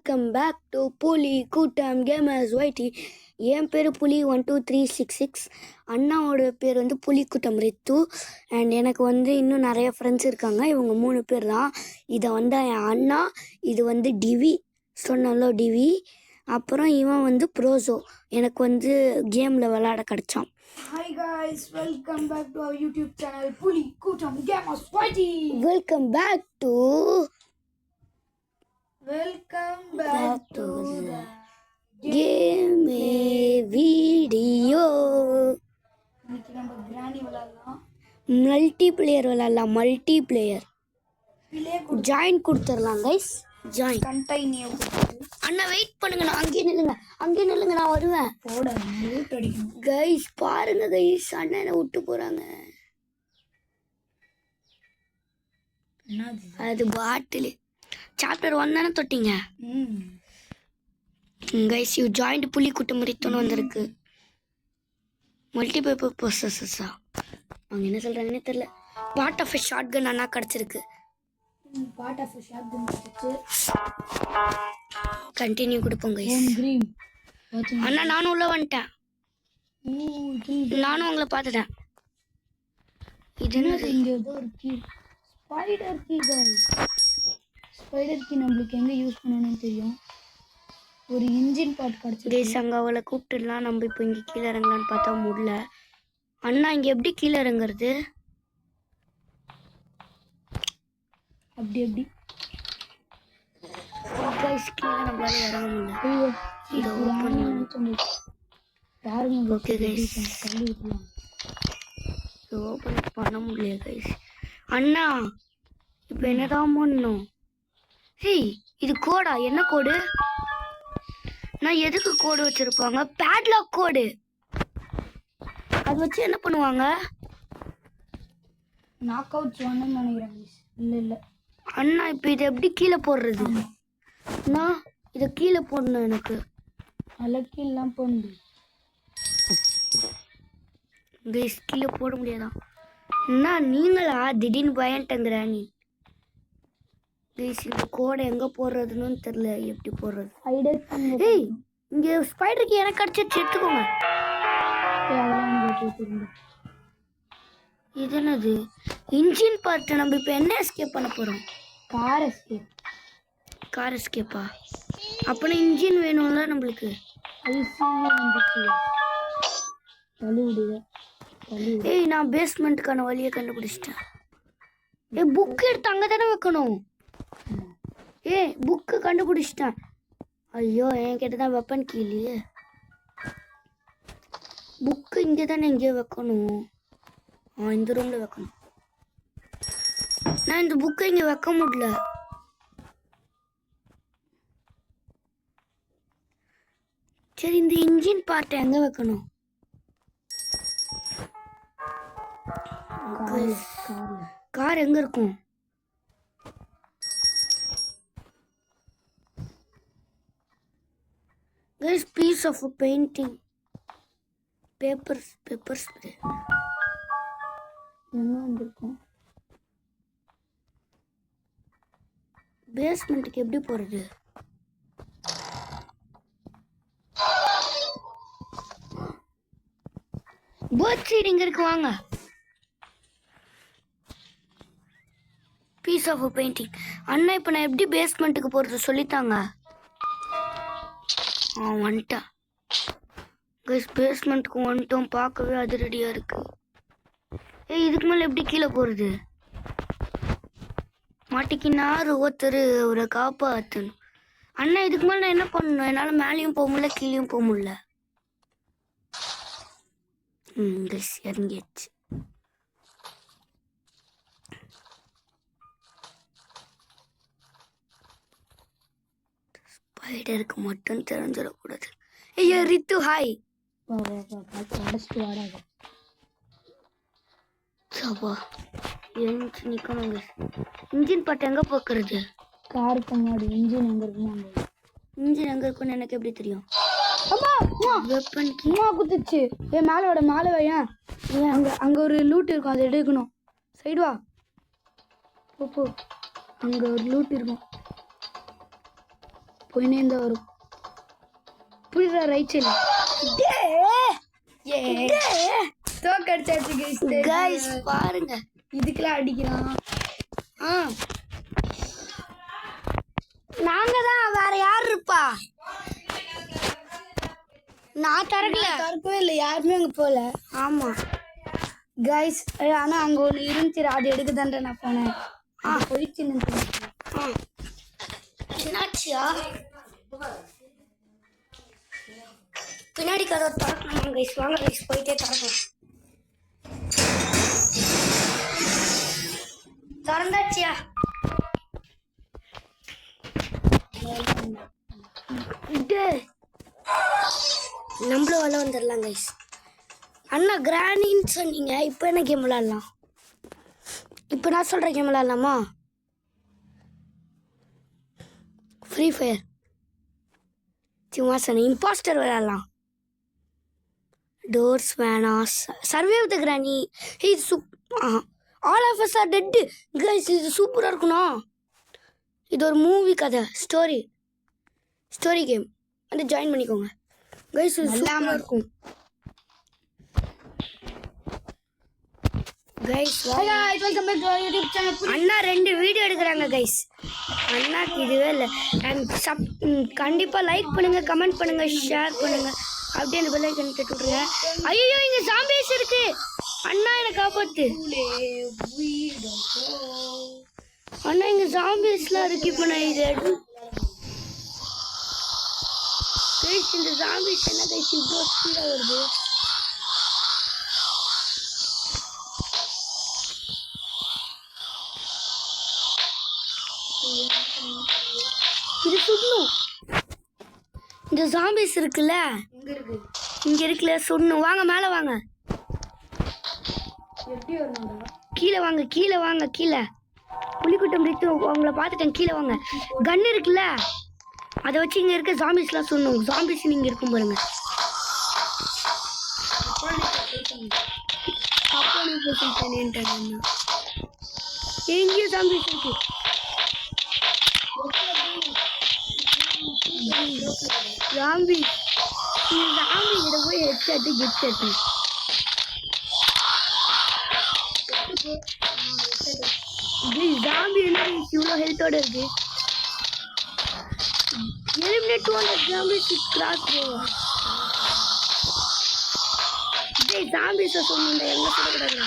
Welcome back to புலி Koottam gamers YT. என் பேர் புலி 12366. அண்ணாவோட பேர் வந்து புலி கூட்டம் ரித்து. அண்ட் எனக்கு வந்து இன்னும் நிறைய ஃப்ரெண்ட்ஸ் இருக்காங்க. இவங்க 3 பேர் தான். இதை வந்து என் அண்ணா, இது வந்து டிவி, சொன்னாலோ டிவி. அப்புறம் இவன் வந்து ப்ரோசோ, எனக்கு வந்து கேமில் விளையாட கிடச்சான். Hi guys, welcome back to our YouTube channel Puli Koottam gamers YT. Welcome back to the game video. இன்னைக்கு நம்ம கிராணி விளையாடலாம். மல்டிப்ளேயர் விளையாடலாம். மல்டிப்ளேயர் பிளே ஜாயின் கொடுத்துடலாம் கைஸ். ஜாயின் கண்டெய்னர் அண்ணா வெயிட் பண்ணுங்க, நான் அங்கேயே நில்லுங்க, நான் வருவேன். போட ரூட் அடிக்கணும். கைஸ் பாருங்க கைஸ், அண்ணா என்ன விட்டு போறாங்க. என்னது அது பாட்டில். சாப்டர் 1 தானே தொட்டீங்க கைஸ். யூ ஜாயின்ட் புலி கூட்டம் ரித்துன்னு வந்திருக்கு. மல்டிபேப்பர் ப்ரோசஸஸா அவங்க என்ன சொல்றாங்கன்னே தெரியல. பார்ட் ஆஃப் ஷார்ட் கன் அண்ணா கிடச்சிருக்கு. பார்ட் ஆஃப் ஷாட் கன் வச்சு கண்டினியூ கொடுப்போம் கைஸ். கிரீன் அண்ணா நானும் உள்ள வந்துட்டேன். நானும் உங்களை பார்த்துட்டேன். இது என்னது? இங்க ஏதோ ஒரு key, spider key guys. Spider key நம்மளுக்கு எங்க யூஸ் பண்ணனும்னு தெரியும். ஒரு இன்ஜின் பார்ட் கிடைச்சிருக்கு. கைஸ் அங்க அவளை கூப்பிட்டுலாம் நம்ம இப்போ இங்கே கீழே இறங்கலான்னு பார்த்தா முடியல. அண்ணா இங்கே எப்படி கீழே இறங்குறது? அப்படி கைஸ் கீழே நம்மளால இறங்க முடியல. இதை ஓப்பன் பண்ணி பாருங்க. ஓகே கைஸ், தள்ளி விடலாம். இதை ஓப்பன் பண்ண முடியல கைஸ். அண்ணா இப்போ என்னதான் பண்ணணும்? ஏய் இது கோடா? என்ன கோடு? நான் எதுக்கு கோடு வச்சிருப்பாங்க? பேட்லாக் கோடு. அது வச்சு என்ன பண்ணுவாங்க? நாக் அவுட் பண்ணனும்னு நினைக்கிறேன் guys. இல்ல அண்ணா இப்போ இதை எப்படி கீழே போடுறது? நான் இதை கீழே போடணும். எனக்கு அலக்கிலாம் போண்டு கைஸ் கீழே போட முடியாதான்? அண்ணா நீங்களா திடீர்னு பயன்ட்டங்கிற நீ. கைஸ் இந்த கோடை எங்கே போடுறதுன்னு தெரியல. எப்படி போடுறது? ஸ்பைடர் கீ ஏய் இங்கே ஸ்பைடருக்கு எனக்கு கிடச்சிருச்சு, எடுத்துக்கோங்க. இது என்னது? இன்ஜின் பார்த்து நம்ம இப்போ என்ன எஸ்கேப் பண்ண போகிறோம்? Car escape. கார் எஸ்கேப்பா? அப்போனா இன்ஜின் வேணும்ல நம்மளுக்கு. ஏய் நான் பேஸ்மெண்ட்டுக்கான வழியை கண்டுபிடிச்சிட்டேன். ஏய் புக் எடுத்து அங்கே தானே வைக்கணும். ஏய் புக்கு கண்டுபிடிச்சிட்டேன். ஐயோ என்கிட்ட தான் வெப்பன் கீழே. புக்கு இங்கே தானே எங்கேயோ வைக்கணும். இந்த ரூமில் வைக்கணும். நான் இந்த புக்கை இங்கே வைக்க முடியல. சரி இந்த இன்ஜின் பார்ட்டை எங்கே வைக்கணும்? கார் எங்கே இருக்கும்? Guys, piece of painting. Paper spray. எங்க வந்திருக்கோம்? பேஸ்மெண்ட்டுக்கு எப்படி போறது? பேர்ட் சீட் இங்க இருக்கு, வாங்க. Piece of painting. அண்ணா இப்போ நான் எப்படி பேஸ்மெண்ட்டுக்கு போறது சொல்லித்தாங்க. வந்துட்டேன் கைஸ், பேஸ்மெண்ட்டுக்கு வந்துட்டோம். பார்க்கவே அதிரடியாக இருக்கு. ஏய் இதுக்கு மேலே எப்படி கீழே போகிறது? மாட்டிக்கினார் ஒருத்தர், அவரை காப்பாற்றணும். அண்ணா இதுக்கு மேலே நான் என்ன பண்ணணும்? என்னால் மேலேயும் போக முடியல, கீழேயும் போக முடியல. கைஸ் இறங்கிடுச்சு. ஸ்பைடருக்கு மட்டும் தெரிஞ்சிடக்கூடாது. ஐயா ரித்து ஹாய். சபா எழுந்துச்சு நிற்கணுங்க. இன்ஜின் பாட்டு எங்கே பார்க்கறது? காருக்கு முன்னாடி இன்ஜின் எங்கே இருக்குமா? இன்ஜின் எங்கே இருக்குன்னு எனக்கு எப்படி தெரியும்? வெப்பன் சும்மா குத்துச்சு. மேலே வையன். அங்கே ஒரு லூட் இருக்கும், அதை எடுக்கணும். சைடு வா. போ அங்கே ஒரு லூட் இருக்கும். போயினே இருந்தா வரும். புரியுதா? Right side. தோக்கடிச்சாச்சு கைஸ் பாருங்க. இதுக்கெல்லாம் அடிக்கிறான். நாங்க தான், வேற யார் இருப்பா? நான் திறக்கவே இல்லை, யாருமே அங்கே போகல. ஆமா கைஸ், ஆனா அங்க ஒண்ணு இருந்துச்சு, அது எடுக்க தான்டா நான் போனேன். போயிடுச்சு. என்னாச்சியா? பின்னாடி கதை திறக்கணும் கைஸ். வாங்க கைஸ், போயிட்டே திறக்கலாம். திறந்தாச்சியா? நம்மளும் வள வந்துடலாம் கைஸ். அண்ணா கிராணின்னு சொன்னீங்க, இப்போ என்ன கேம் விளாட்லாம்? இப்போ நான் சொல்கிற கேம் விளாட்லாமா? Free fire. சும்மா சொன்னேன். இம்பாஸ்டர் விளாட்லாம். டோர்ஸ் வேணாம். Survey with Granny. இது all of us are dead guys. இது சூப்பராக இருக்கணும். இது ஒரு மூவி கதை, ஸ்டோரி கேம். வந்து ஜாயின் பண்ணிக்கோங்க கைஸ். இது சூப்பராக இருக்கும் கைஸ். அண்ணா 2 வீடியோ எடுக்கிறாங்க கைஸ். அண்ணாக்கு இதுவே இல்லை. கண்டிப்பாக லைக் பண்ணுங்க, கமெண்ட் பண்ணுங்க, ஷேர் பண்ணுங்க. அப்படியே அந்த பெல் ஐக்கன் தட்டி விட்ருங்க. ஐயோ, இங்கே ஜாம்பிஸ் இருக்கு. அண்ணா என்னை காப்பாத்து. அண்ணா இங்கே ஜாம்பிஸ்லாம் இருக்கு. இப்போ நான் இது கைஸ், இந்த ஜாம்பிஸ் என்ன கைஸ் இவ்வளோ ஸ்பீடாக வருது? இது சுடணும். இந்த ஜாம்பிஸ் இருக்குல்ல, இங்க இருக்குல்ல, சுடணும். வாங்க மேலே வாங்க. கீழே வாங்க, கீழே புலிக்குட்டம் ரித்து அவங்கள பார்த்துட்டேன். கீழே வாங்க. கன் இருக்குல்ல, அதை வச்சு இங்கே இருக்க ஜாம்பிஸ்லாம் சுடணும். ஜாம்பிஸ் நீங்கள் இருக்கும் பாருங்க. எங்கேயும் ஜாம்பிஸ் இருக்கு. ஜாம்பி கிட்ட போய் ஹெட்செட் கிட்செட். ஜாம்பி என்ன இவ்வளோ ஹெல்த்தோட இருக்கு? எலிமினேட் 200 ஜாம்பிஸ் கிராஸ் போவோம். ஜாம்பிஸை சொன்னேன், எங்க சொல்லக்கூடாது.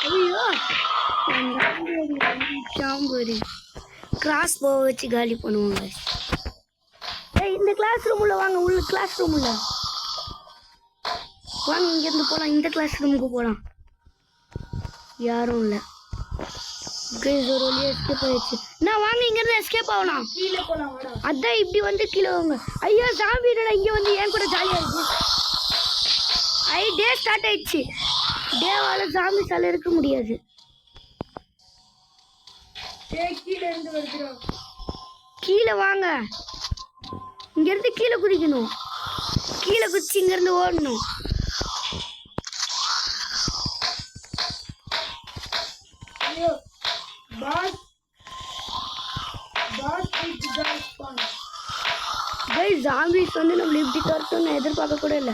ஐயோ, ஜாம்பரி கிராஸ் போக வச்சு காலி பண்ணுவாங்க. இந்த கிளாஸ் ரூம் உள்ள வாங்க. உள்ள கிளாஸ் ரூம் உள்ள வாங்க. இங்கேருந்து போகலாம். இந்த கிளாஸ் ரூமுக்கு போகலாம். யாரும் இல்லை கைஸ். ஒரு வழியாக எஸ்கேப் ஆயிடுச்சு. நான் வாங்க, இங்கேருந்து எஸ்கேப் ஆகலாம். கீழே போலாம். அதான் இப்படி வந்து கீழே வாங்க. ஐயோ, ஜாம்பிடா இங்கே வந்து ஏன் கூட ஜாலியாக இருக்கு. டே ஸ்டார்ட் ஆயிடுச்சு. டேவால ஜாம்பிஸால இருக்க முடியாது. கீழே வாங்க. இங்கேருந்து கீழே குதிக்கணும். கீழே குதிச்சு இங்கேருந்து ஓடணும். ஜாம்பிஸ் வந்து நம்மள இப்படி துரத்துன்னு எதிர்பார்க்க கூட இல்லை.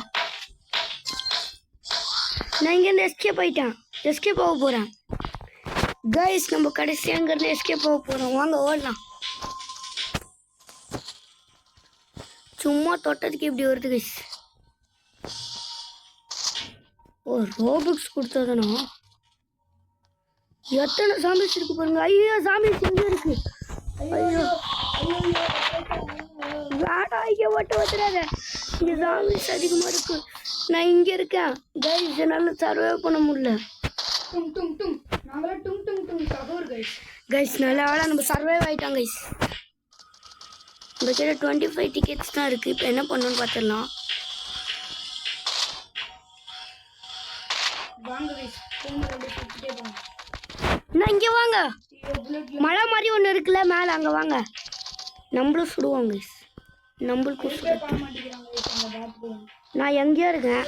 நான் இங்கேருந்து எஸ்கேப் ஆக போகிறேன் கைஸ். நம்ம கடைசியாக இங்கேருந்து எஸ்கேப் ஆக போகிறோம். வாங்க ஓடலாம். சும்மா தொட்டதுக்கு இப்படி வருது கைஸ். ஓ, ரோபக்ஸ் கொடுத்ததுனா எத்தனை ஜாம்பிஸ் இருக்கு பாருங்க. ஐயோ, ஜாம்பிஸ் எங்கே இருக்கு? ஐயோ, வேடா இங்கே ஓட்ட வந்துடாத. இங்கே ஜாம்பிஸ் அதிகமாக இருக்கு. நான் இங்கே இருக்கேன் கைஸ். என்னால் சர்வே பண்ண முடியல கைஸ். நல்ல வேலை நம்ம சர்வே ஆகிட்டோம் கைஸ். இந்த கிட்ட 25 டிக்கெட்ஸ் தான் இருக்குது. இப்போ என்ன பண்ணணும்னு பார்த்துடலாம். நான் இங்கே வாங்க. மழை மாதிரி ஒன்று இருக்குல்ல மேலே, அங்கே வாங்க. நம்மளும் சுடுவோம் கைஸ். நம்மளுக்கும் சுடுவோம். நான் எங்கேயோ இருக்கேன்.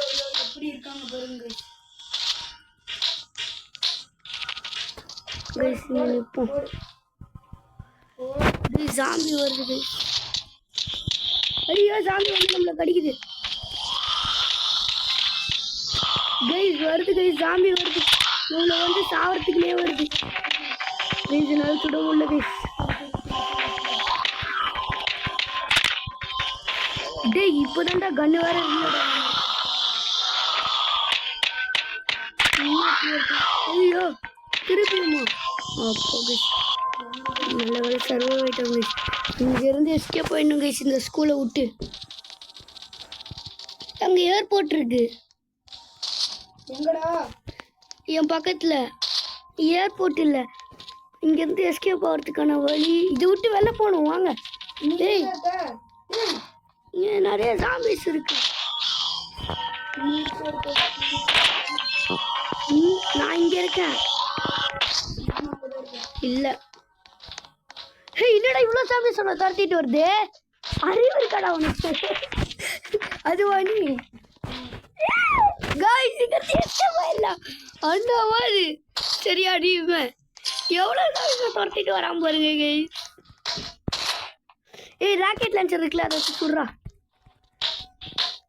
கைஸ், இங்கே நிற்போம். ஜாம்பி வருது. ஐயோ ஜாம்பி வந்து நம்மளை கடிக்குது. கைஸ் வருது கைஸ், ஜாம்பி வருது. நம்மளை வந்து சாவறதுக்குள்ளே வருது. கைஸ் என்னால் சுட முடியல கைஸ். டேய் இப்போதான்டா கன்னு வேற இல்லடா. ஐயோ திருப்பியுமா? அப்போ கைஸ் நல்ல வேலை சர்வை ஆகிட்டோம் கைஸ். இங்கேருந்து எஸ்கேப் ஆயிடணும் கைஸ் இந்த ஸ்கூலை விட்டு. அங்கே ஏர்போர்ட் இருக்கு. எங்கடா? என் பக்கத்தில் ஏர்போர்ட் இல்லை. இங்கேருந்து எஸ்கேப் ஆகிறதுக்கான வழி இதை விட்டு வெளில போகணும் வாங்க. டேய் இங்கே நிறைய ஜாம்பிஸ் இருக்கு. நான் இங்கே இருக்கேன். இல்லை ஹே இல்லடா, இவ்வளோ ஜாம்பிஸ் உன்னை துரத்திட்டு வருது. அறிவு இருக்காடா உனக்கு? அது வாணி காய்ஸ் இங்கே இல்லை அந்த மாதிரி சரியா அடியுமே. எவ்வளோ ஜாம்பிஸை துரத்திட்டு வராமல் பாருங்க கைஸ். ஏய் ராக்கெட் லான்ச்சர் இருக்குல்ல, அதை வச்சு சுடுறா.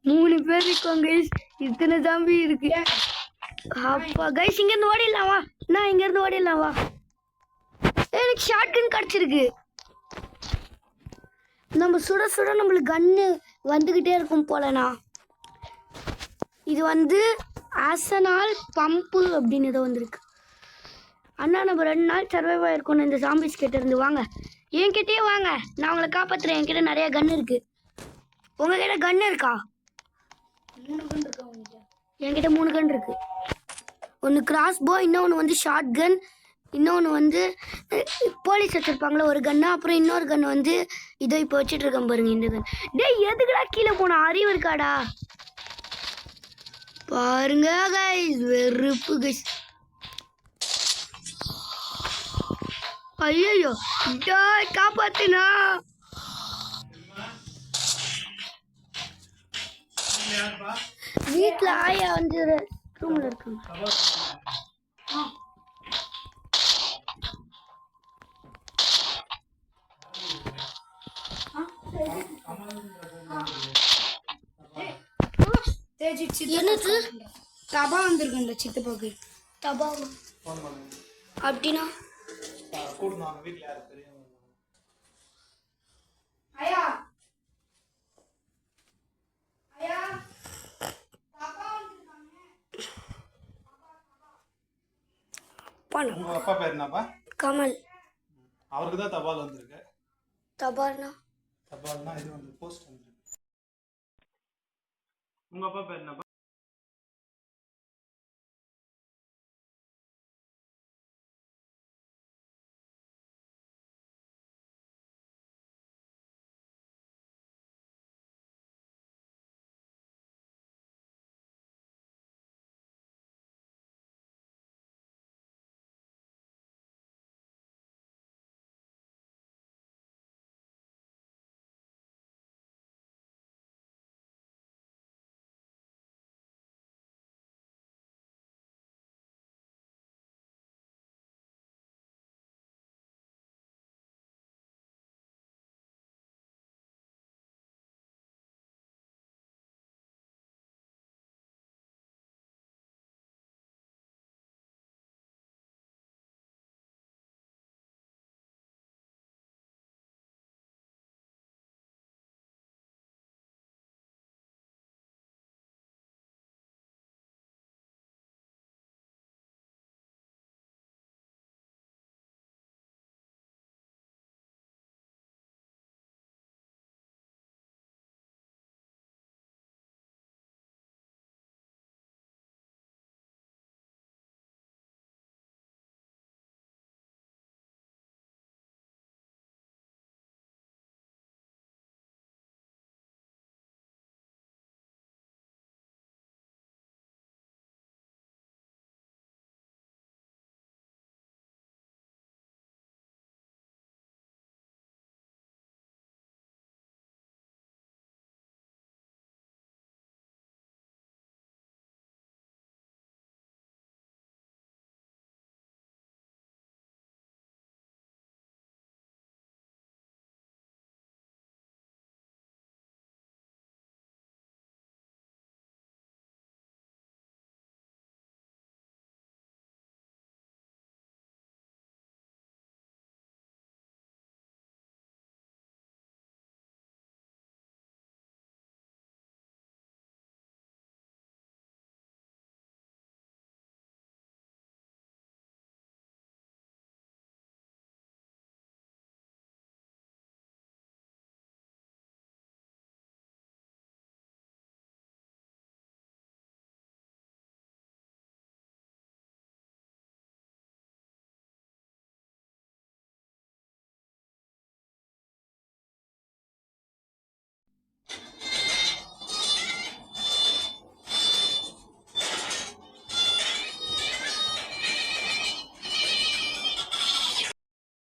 3 பேர் இருக்கோம் கைஸ். இத்தனை ஜாம்பி இருக்கு. அப்பா கைஸ் இங்கேருந்து ஓடிடலாம் வா. நான் இங்கேருந்து ஓடிடலாம் வா. எனக்கு ஷார்ட் கன் கிடச்சிருக்கு. நம்ம சுட சுட நம்மளுக்கு கன்னு வந்துக்கிட்டே இருக்கும் போலண்ணா. இது வந்து ஆசனால் பம்பு அப்படின்னு ஏதோ வந்துருக்கு. அண்ணா நம்ம 2 நாள் சர்வைவ் ஆகிருக்கணும் இந்த ஜாம்பிஸ் கிட்ட இருந்து. வாங்க என்கிட்டயே வாங்க, நான் உங்களை காப்பாற்றுறேன். என்கிட்ட நிறைய கன் இருக்கு. உங்ககிட்ட கன் இருக்கா? 3 கன் இருக்கா உங்ககிட்ட? என்கிட்ட 3 கன் இருக்கு. ஒன்று கிராஸ் போ, இன்னொன்று வந்து ஷார்ட் கன், இன்னொன்று வந்து போலீஸ் வச்சுருப்பாங்களே ஒரு கன்னு, அப்புறம் இன்னொரு கன் வந்து இதோ இப்போ வச்சுட்டு இருக்கேன் பாருங்க இந்த கன். டேய் எதுக்குடா கீழே போன? அறிவு இருக்காடா? பாருங்க கைஸ் வெறுப்பு கைஸ். ஐயோ காப்பாத்துனா. வீட்டில் ஆயா வந்து ரூம்ல இருக்காங்க. என்னது தபா வந்திருக்குல்ல சித்தப்பாக்கு? தபா அப்படின்னா ஐயா உங்க அப்பா பேர் என்னப்பா? கமல். அவருக்கு தான் தபால் வந்திருக்கு. தபால்னா தபால்னா இது வந்து போஸ்ட் வந்திருக்கு. உங்க அப்பா பேர் என்னப்பா?